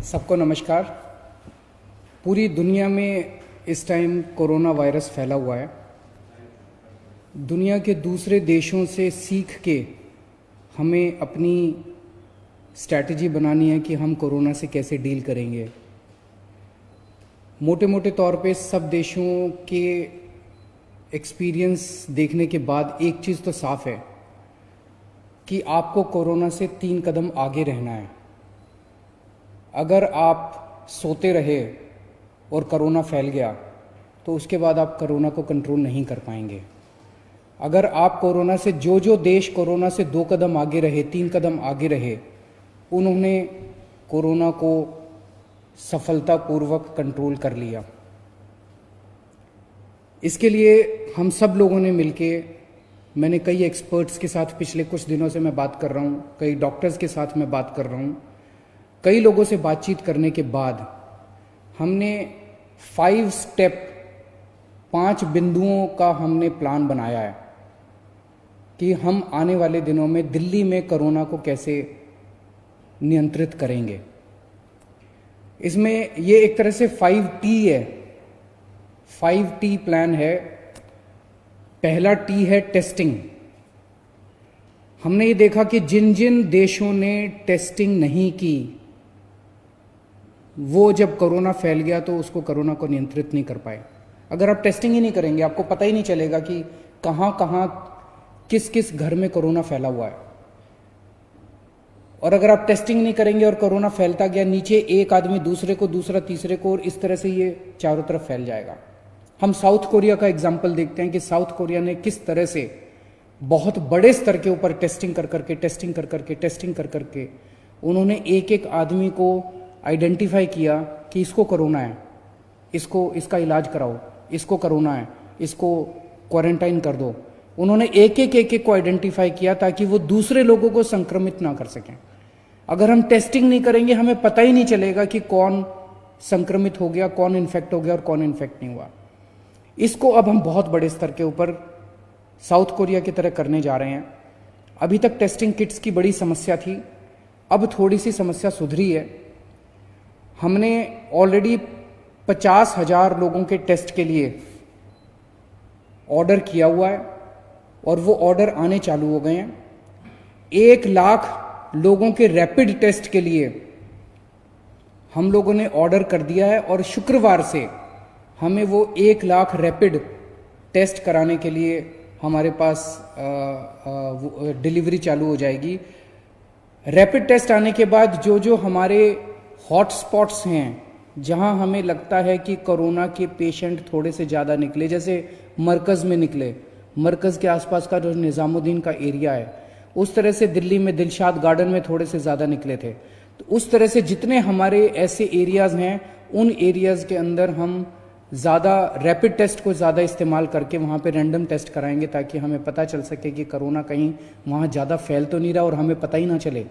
सबको नमस्कार। पूरी दुनिया में इस टाइम कोरोना वायरस फैला हुआ है। दुनिया के दूसरे देशों से सीख के हमें अपनी स्ट्रैटेजी बनानी है कि हम कोरोना से कैसे डील करेंगे। मोटे मोटे तौर पे सब देशों के एक्सपीरियंस देखने के बाद एक चीज़ तो साफ है कि आपको कोरोना से 3 कदम आगे रहना है। अगर आप सोते रहे और कोरोना फैल गया तो उसके बाद आप कोरोना को कंट्रोल नहीं कर पाएंगे। अगर आप कोरोना से जो देश कोरोना से 2 कदम आगे रहे, 3 कदम आगे रहे, उन्होंने कोरोना को सफलतापूर्वक कंट्रोल कर लिया। इसके लिए हम सब लोगों ने मिलके, मैंने कई एक्सपर्ट्स के साथ पिछले कुछ दिनों से मैं बात कर रहा हूँ, कई डॉक्टर्स के साथ मैं बात कर रहा हूँ, कई लोगों से बातचीत करने के बाद हमने 5 स्टेप 5 बिंदुओं का हमने प्लान बनाया है कि हम आने वाले दिनों में दिल्ली में कोरोना को कैसे नियंत्रित करेंगे। इसमें ये एक तरह से 5T है, 5T प्लान है। पहला टी है टेस्टिंग। हमने ये देखा कि जिन जिन देशों ने टेस्टिंग नहीं की, वो जब कोरोना फैल गया तो उसको कोरोना को नियंत्रित नहीं कर पाए। अगर आप टेस्टिंग ही नहीं करेंगे, आपको पता ही नहीं चलेगा कि कहाँ कहाँ किस किस घर में कोरोना फैला हुआ है। और अगर आप टेस्टिंग नहीं करेंगे और कोरोना फैलता गया, नीचे एक आदमी दूसरे को, दूसरा तीसरे को, और इस तरह से ये चारों तरफ फैल जाएगा। हम साउथ कोरिया का एग्जाम्पल देखते हैं कि साउथ कोरिया ने किस तरह से बहुत बड़े स्तर के ऊपर टेस्टिंग कर करके उन्होंने एक एक आदमी को आइडेंटिफाई किया कि इसको कोरोना है, इसका इलाज कराओ, इसको कोरोना है, इसको क्वारंटाइन कर दो। उन्होंने एक एक को आइडेंटिफाई किया ताकि वो दूसरे लोगों को संक्रमित ना कर सकें। अगर हम टेस्टिंग नहीं करेंगे, हमें पता ही नहीं चलेगा कि कौन संक्रमित हो गया, कौन इन्फेक्ट हो गया और कौन इन्फेक्ट नहीं हुआ। इसको अब हम बहुत बड़े स्तर के ऊपर साउथ कोरिया की तरह करने जा रहे हैं। अभी तक टेस्टिंग किट्स की बड़ी समस्या थी, अब थोड़ी सी समस्या सुधरी है। हमने ऑलरेडी 50,000 लोगों के टेस्ट के लिए ऑर्डर किया हुआ है और वो ऑर्डर आने चालू हो गए हैं। 1 लाख लोगों के रैपिड टेस्ट के लिए हम लोगों ने ऑर्डर कर दिया है और शुक्रवार से हमें वो 1 लाख रैपिड टेस्ट कराने के लिए हमारे पास डिलीवरी चालू हो जाएगी। रैपिड टेस्ट आने के बाद जो हमारे हॉटस्पॉट्स हैं, जहां हमें लगता है कि कोरोना के पेशेंट थोड़े से ज़्यादा निकले, जैसे मरकज़ में निकले, मरकज़ के आसपास का जो निज़ामुद्दीन का एरिया है, उस तरह से दिल्ली में दिलशाद गार्डन में थोड़े से ज़्यादा निकले थे। तो उस तरह से जितने हमारे ऐसे एरियाज़ हैं, उन एरियाज़ के अंदर हम ज़्यादा रैपिड टेस्ट को ज़्यादा इस्तेमाल करके वहाँ पे रैंडम टेस्ट कराएंगे ताकि हमें पता चल सके कि कोरोना कहीं वहाँ ज़्यादा फैल तो नहीं रहा और हमें पता ही ना चले।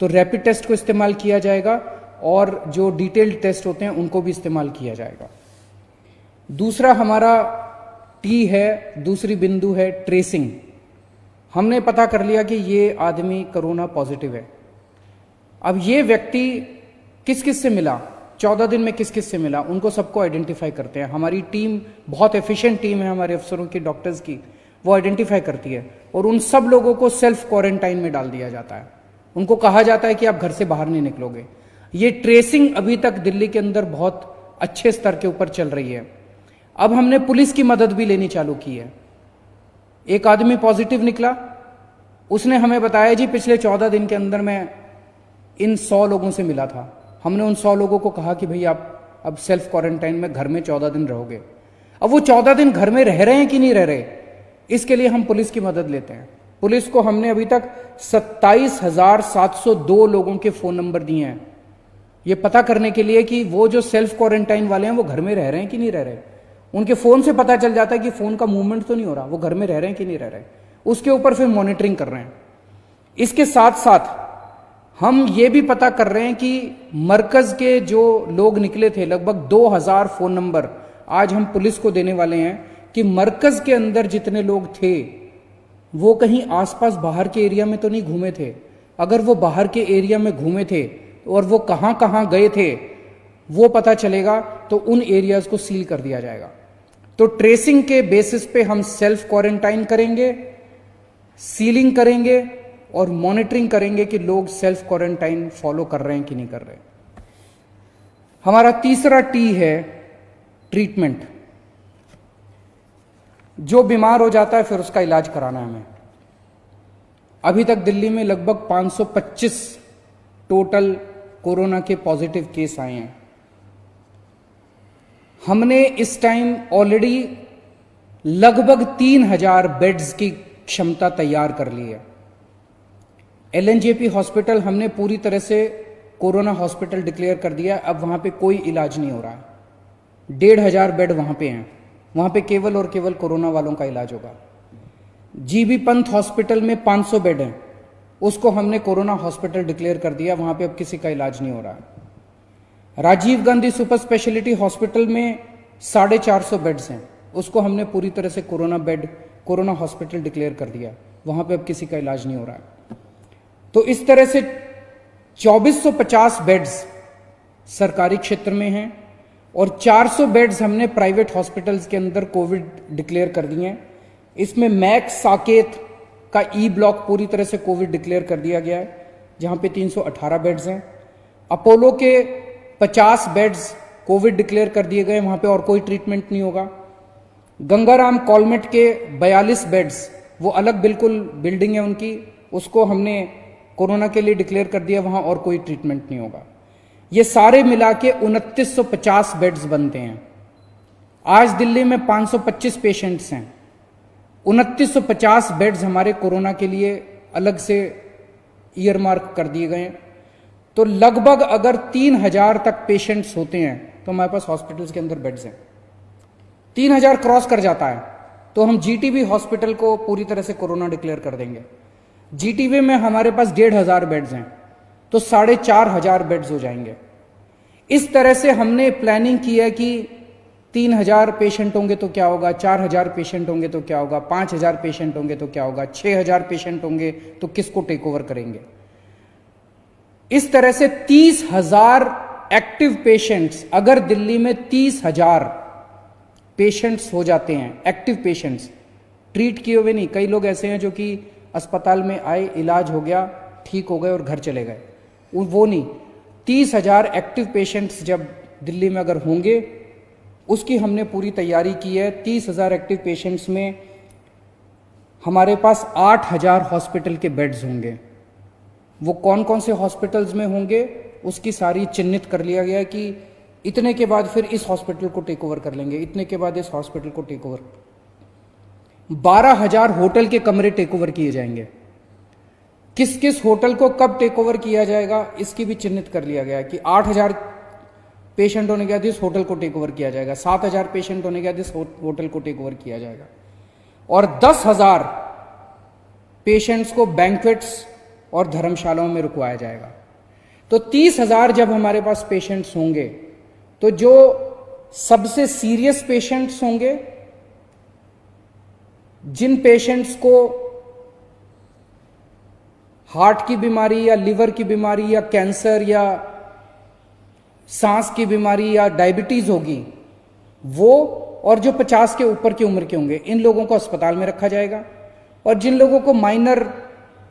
तो रैपिड टेस्ट को इस्तेमाल किया जाएगा और जो डिटेल्ड टेस्ट होते हैं उनको भी इस्तेमाल किया जाएगा। दूसरा हमारा टी है, दूसरी बिंदु है ट्रेसिंग। हमने पता कर लिया कि ये आदमी कोरोना पॉजिटिव है। अब ये व्यक्ति किस किस से मिला, 14 दिन में किस किस से मिला, उनको सबको आइडेंटिफाई करते हैं। हमारी टीम बहुत एफिशिएंट टीम है, हमारे अफसरों की, डॉक्टर्स की, वो आइडेंटिफाई करती है और उन सब लोगों को सेल्फ क्वारंटाइन में डाल दिया जाता है। उनको कहा जाता है कि आप घर से बाहर नहीं निकलोगे। ये ट्रेसिंग अभी तक दिल्ली के अंदर बहुत अच्छे स्तर के ऊपर चल रही है। अब हमने पुलिस की मदद भी लेनी चालू की है। एक आदमी पॉजिटिव निकला, उसने हमें बताया जी पिछले 14 दिन के अंदर मैं इन 100 लोगों से मिला था। हमने उन 100 लोगों को कहा कि भाई आप अब सेल्फ क्वारंटाइन में घर में 14 दिन रहोगे। अब वो 14 दिन घर में रह रहे हैं कि नहीं रह रहे, इसके लिए हम पुलिस की मदद लेते हैं। पुलिस को हमने अभी तक 27,702 लोगों के फोन नंबर दिए हैं, ये पता करने के लिए कि वो जो सेल्फ क्वारंटाइन वाले हैं वो घर में रह रहे हैं कि नहीं रह रहे। उनके फोन से पता चल जाता है कि फोन का मूवमेंट तो नहीं हो रहा, वो घर में रह रहे हैं कि नहीं रह रहे। उसके ऊपर फिर मॉनिटरिंग कर रहे हैं। इसके साथ साथ हम ये भी पता कर रहे हैं कि मरकज के जो लोग निकले थे, लगभग 2000 फोन नंबर आज हम पुलिस को देने वाले हैं कि मरकज के अंदर जितने लोग थे वो कहीं आसपास बाहर के एरिया में तो नहीं घूमे थे। अगर वो बाहर के एरिया में घूमे थे और वो कहां कहां गए थे वो पता चलेगा, तो उन एरियाज को सील कर दिया जाएगा। तो ट्रेसिंग के बेसिस पे हम सेल्फ क्वारंटाइन करेंगे, सीलिंग करेंगे और मॉनिटरिंग करेंगे कि लोग सेल्फ क्वारंटाइन फॉलो कर रहे हैं कि नहीं कर रहे। हमारा तीसरा टी है ट्रीटमेंट। जो बीमार हो जाता है फिर उसका इलाज कराना है हमें। अभी तक दिल्ली में लगभग 525 टोटल कोरोना के पॉजिटिव केस आए हैं। हमने इस टाइम ऑलरेडी लगभग 3000 बेड्स की क्षमता तैयार कर ली है। एलएनजेपी हॉस्पिटल हमने पूरी तरह से कोरोना हॉस्पिटल डिक्लेयर कर दिया। अब वहां पे कोई इलाज नहीं हो रहा है। 1500 बेड वहां पे हैं। वहां पे केवल और केवल कोरोना वालों का इलाज होगा। जीबी पंत हॉस्पिटल में 500 बेड हैं, उसको हमने कोरोना हॉस्पिटल डिक्लेयर कर दिया। वहां पे अब किसी का इलाज नहीं हो रहा है। Rajiv Gandhi super speciality hospital में 450 बेड्स हैं, उसको हमने पूरी तरह से कोरोना हॉस्पिटल डिक्लेयर कर दिया। वहां पे अब किसी का इलाज नहीं हो रहा है। तो इस तरह से 2450 बेड्स सरकारी क्षेत्र में हैं और 400 बेड्स हमने प्राइवेट हॉस्पिटल्स के अंदर कोविड डिक्लेयर कर दिए हैं। इसमें मैक्स साकेत का ई ब्लॉक पूरी तरह से कोविड डिक्लेयर कर दिया गया है, जहां पे 318 बेड्स हैं। अपोलो के 50 बेड्स कोविड डिक्लेयर कर दिए गए, वहां पे और कोई ट्रीटमेंट नहीं होगा। गंगाराम कॉलमेट के 42 बेड्स, वो अलग बिल्कुल बिल्डिंग है उनकी, उसको हमने कोरोना के लिए डिक्लेयर कर दिया, वहां और कोई ट्रीटमेंट नहीं होगा। ये सारे मिला के 2950 बेड्स बनते हैं। आज दिल्ली में 525 पेशेंट्स हैं। 2950 बेड्स हमारे कोरोना के लिए अलग से ईयरमार्क कर दिए गए हैं। तो लगभग अगर 3000 तक पेशेंट्स होते हैं तो हमारे पास हॉस्पिटल्स के अंदर बेड्स हैं। 3000 क्रॉस कर जाता है तो हम जीटीबी हॉस्पिटल को पूरी तरह से कोरोना डिक्लेयर कर देंगे। जीटीबी में हमारे पास 1500 बेड्स हैं, तो 4500 बेड्स हो जाएंगे। इस तरह से हमने प्लानिंग की है कि 3000 पेशेंट होंगे तो क्या होगा, 4000 पेशेंट होंगे तो क्या होगा, 5000 पेशेंट होंगे तो क्या होगा, 6000 पेशेंट होंगे तो किसको टेक ओवर करेंगे। इस तरह से 30,000 एक्टिव पेशेंट्स, अगर दिल्ली में 30,000 पेशेंट्स हो जाते हैं, एक्टिव पेशेंट्स ट्रीट किए हुए नहीं, कई लोग ऐसे हैं जो कि अस्पताल में आए, इलाज हो गया, ठीक हो गए और घर चले गए, वो नहीं। 30,000 एक्टिव पेशेंट्स जब दिल्ली में अगर होंगे, उसकी हमने पूरी तैयारी की है। 30,000 एक्टिव पेशेंट्स में हमारे पास 8,000 हॉस्पिटल के बेड्स होंगे। वो कौन कौन से हॉस्पिटल्स में होंगे उसकी सारी चिन्हित कर लिया गया कि इतने के बाद फिर इस हॉस्पिटल को टेक ओवर कर लेंगे, इतने के बाद इस हॉस्पिटल को टेक ओवर। 12,000 होटल के कमरे टेक ओवर किए जाएंगे। किस किस होटल को कब टेक ओवर किया जाएगा इसकी भी चिन्हित कर लिया गया है कि 8,000 पेशेंट होने के बाद इस होटल को टेक ओवर किया जाएगा, 7,000 पेशेंट होने के बाद इस होटल को टेक ओवर किया जाएगा, और 10,000 पेशेंट्स को बैंक्वेट्स और धर्मशालाओं में रुकवाया जाएगा। तो 30,000 जब हमारे पास पेशेंट्स होंगे, तो जो सबसे सीरियस पेशेंट्स होंगे, जिन पेशेंट्स को हार्ट की बीमारी या लिवर की बीमारी या कैंसर या सांस की बीमारी या डायबिटीज होगी, वो और जो 50 के ऊपर की उम्र के होंगे, इन लोगों को अस्पताल में रखा जाएगा। और जिन लोगों को माइनर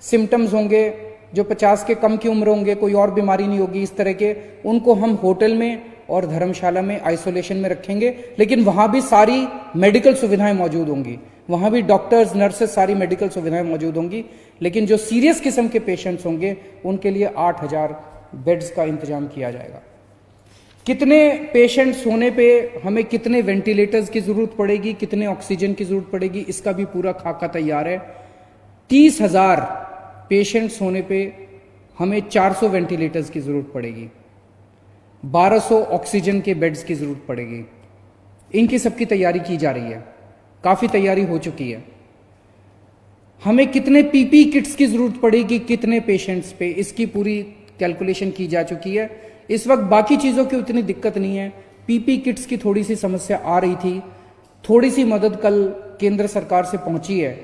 सिम्टम्स होंगे, जो 50 के कम की उम्र होंगे, कोई और बीमारी नहीं होगी इस तरह के, उनको हम होटल में और धर्मशाला में आइसोलेशन में रखेंगे। लेकिन वहां भी सारी मेडिकल सुविधाएं मौजूद होंगी, वहां भी डॉक्टर्स, नर्सेस, सारी मेडिकल सुविधाएं मौजूद होंगी। लेकिन जो सीरियस किस्म के पेशेंट्स होंगे उनके लिए 8,000 बेड्स का इंतजाम किया जाएगा। कितने पेशेंट्स होने पे हमें कितने वेंटिलेटर्स की जरूरत पड़ेगी, कितने ऑक्सीजन की जरूरत पड़ेगी, इसका भी पूरा खाका तैयार है। 30,000 पेशेंट्स होने पे हमें 400 वेंटिलेटर्स की जरूरत पड़ेगी, 1200 ऑक्सीजन के बेड्स की जरूरत पड़ेगी। इनकी सबकी तैयारी की जा रही है, काफी तैयारी हो चुकी है। हमें कितने पीपी किट्स की जरूरत पड़ेगी, कितने पेशेंट्स पे, इसकी पूरी कैलकुलेशन की जा चुकी है। इस वक्त बाकी चीजों की उतनी दिक्कत नहीं है, पीपी किट्स की थोड़ी सी समस्या आ रही थी, थोड़ी सी मदद कल केंद्र सरकार से पहुंची है।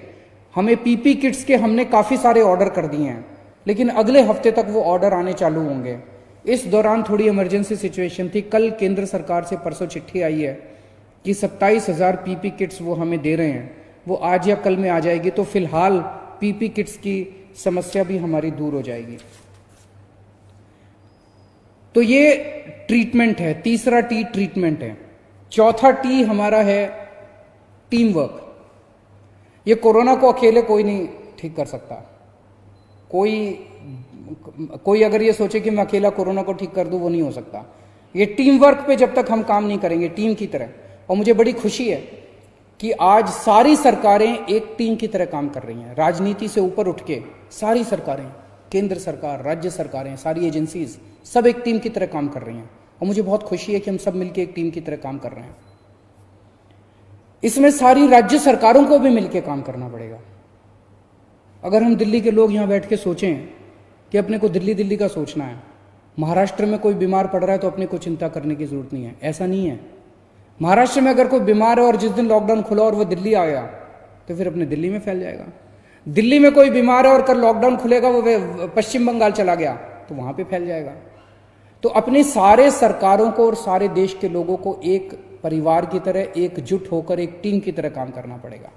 हमें पीपी किट्स के हमने काफी सारे ऑर्डर कर दिए हैं, लेकिन अगले हफ्ते तक वो ऑर्डर आने चालू होंगे। इस दौरान थोड़ी इमरजेंसी सिचुएशन थी। कल केंद्र सरकार से परसों चिट्ठी आई है कि 27,000 पीपी किट्स वो हमें दे रहे हैं, वो आज या कल में आ जाएगी। तो फिलहाल पीपी किट्स की समस्या भी हमारी दूर हो जाएगी। तो ये ट्रीटमेंट है, तीसरा टी ट्रीटमेंट है। चौथा टी हमारा है टीम वर्क। ये कोरोना को अकेले कोई नहीं ठीक कर सकता। कोई अगर ये सोचे कि मैं अकेला कोरोना को ठीक कर दूं, वो नहीं हो सकता। ये टीम वर्क पे जब तक हम काम नहीं करेंगे टीम की तरह, और मुझे बड़ी खुशी है कि आज सारी सरकारें एक टीम की तरह काम कर रही हैं। राजनीति से ऊपर उठ के सारी सरकारें, केंद्र सरकार, राज्य सरकारें, सारी एजेंसीज, सब एक टीम की तरह काम कर रही हैं। और मुझे बहुत खुशी है कि हम सब मिलकर एक टीम की तरह काम कर रहे हैं। इसमें सारी राज्य सरकारों को भी मिलकर काम करना पड़ेगा। अगर हम दिल्ली के लोग यहां बैठ के सोचें कि अपने को दिल्ली का सोचना है, महाराष्ट्र में कोई बीमार पड़ रहा है तो अपने को चिंता करने की जरूरत नहीं है, ऐसा नहीं है। महाराष्ट्र में अगर कोई बीमार है और जिस दिन लॉकडाउन खुला और वो दिल्ली आ गया तो फिर अपने दिल्ली में फैल जाएगा। दिल्ली में कोई बीमार है और कल लॉकडाउन खुलेगा, वो पश्चिम बंगाल चला गया तो वहां पे फैल जाएगा। तो अपनी सारे सरकारों को और सारे देश के लोगों को एक परिवार की तरह एकजुट होकर एक टीम की तरह काम करना पड़ेगा।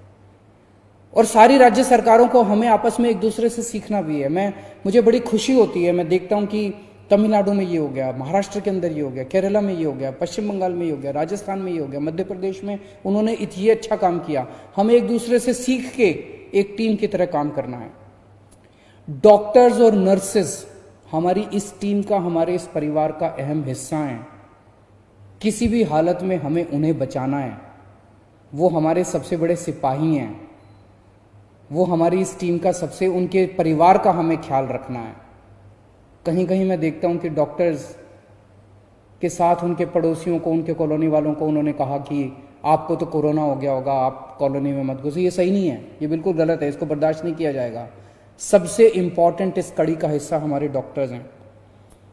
और सारी राज्य सरकारों को हमें आपस में एक दूसरे से सीखना भी है। मुझे बड़ी खुशी होती है, मैं देखता हूं कि तमिलनाडु में ये हो गया, महाराष्ट्र के अंदर ये हो गया, केरला में ये हो गया, पश्चिम बंगाल में ये हो गया, राजस्थान में ये हो गया, मध्य प्रदेश में उन्होंने ये अच्छा काम किया। हमें एक दूसरे से सीख के एक टीम की तरह काम करना है। डॉक्टर्स और नर्सेस हमारी इस टीम का, हमारे इस परिवार का अहम हिस्सा हैं। किसी भी हालत में हमें उन्हें बचाना है। वो हमारे सबसे बड़े सिपाही हैं। वो हमारी इस टीम का सबसे, उनके परिवार का हमें ख्याल रखना है। कहीं कहीं मैं देखता हूं कि डॉक्टर्स के साथ उनके पड़ोसियों को, उनके कॉलोनी वालों को उन्होंने कहा कि आपको तो कोरोना हो गया होगा, आप कॉलोनी में मत घुसिए। ये सही नहीं है, ये बिल्कुल गलत है, इसको बर्दाश्त नहीं किया जाएगा। सबसे इंपॉर्टेंट इस कड़ी का हिस्सा हमारे डॉक्टर्स हैं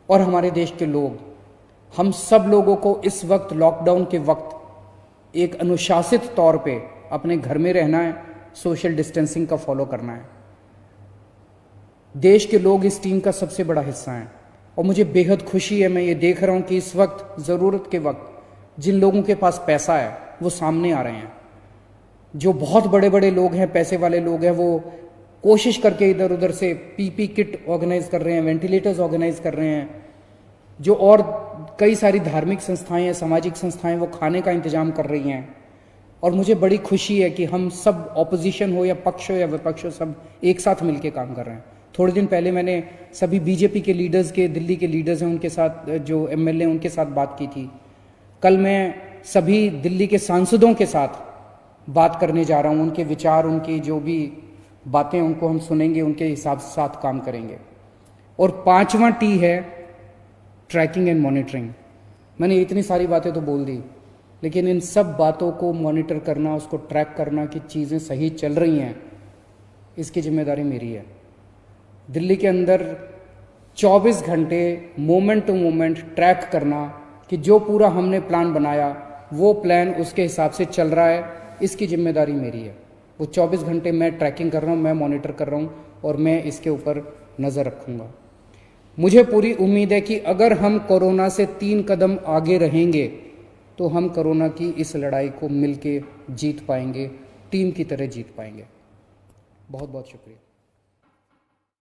और हमारे देश के लोग। हम सब लोगों को इस वक्त, लॉकडाउन के वक्त, एक अनुशासित तौर पे अपने घर में रहना है, सोशल डिस्टेंसिंग का फॉलो करना है। देश के लोग इस टीम का सबसे बड़ा हिस्सा हैं और मुझे बेहद खुशी है, मैं ये देख रहा हूं कि इस वक्त, जरूरत के वक्त, जिन लोगों के पास पैसा है वो सामने आ रहे हैं। जो बहुत बड़े बड़े लोग हैं, पैसे वाले लोग हैं, वो कोशिश करके इधर उधर से पीपी किट ऑर्गेनाइज कर रहे हैं, वेंटिलेटर्स ऑर्गेनाइज कर रहे हैं। जो और कई सारी धार्मिक संस्थाएं हैं, सामाजिक संस्थाएं, वो खाने का इंतजाम कर रही हैं। और मुझे बड़ी खुशी है कि हम सब, ऑपोजिशन हो या पक्ष हो या विपक्ष हो, सब एक साथ मिलकर काम कर रहे हैं। थोड़े दिन पहले मैंने सभी बीजेपी के लीडर्स के, दिल्ली के लीडर्स हैं उनके साथ, जो एमएलए उनके साथ बात की थी। कल मैं सभी दिल्ली के सांसदों के साथ बात करने जा रहा हूं। उनके विचार, उनकी जो भी बातें, उनको हम सुनेंगे, उनके हिसाब से साथ काम करेंगे। और पांचवा टी है ट्रैकिंग एंड मॉनिटरिंग। मैंने इतनी सारी बातें तो बोल दी, लेकिन इन सब बातों को मॉनिटर करना, उसको ट्रैक करना कि चीज़ें सही चल रही हैं, इसकी जिम्मेदारी मेरी है। दिल्ली के अंदर 24 घंटे मोमेंट टू मोमेंट ट्रैक करना कि जो पूरा हमने प्लान बनाया वो प्लान उसके हिसाब से चल रहा है, इसकी जिम्मेदारी मेरी है। वो 24 घंटे मैं ट्रैकिंग कर रहा हूँ, मैं मॉनिटर कर रहा हूँ और मैं इसके ऊपर नज़र रखूँगा। मुझे पूरी उम्मीद है कि अगर हम कोरोना से 3 कदम आगे रहेंगे तो हम कोरोना की इस लड़ाई को मिलके जीत पाएंगे, टीम की तरह जीत पाएंगे। बहुत बहुत शुक्रिया।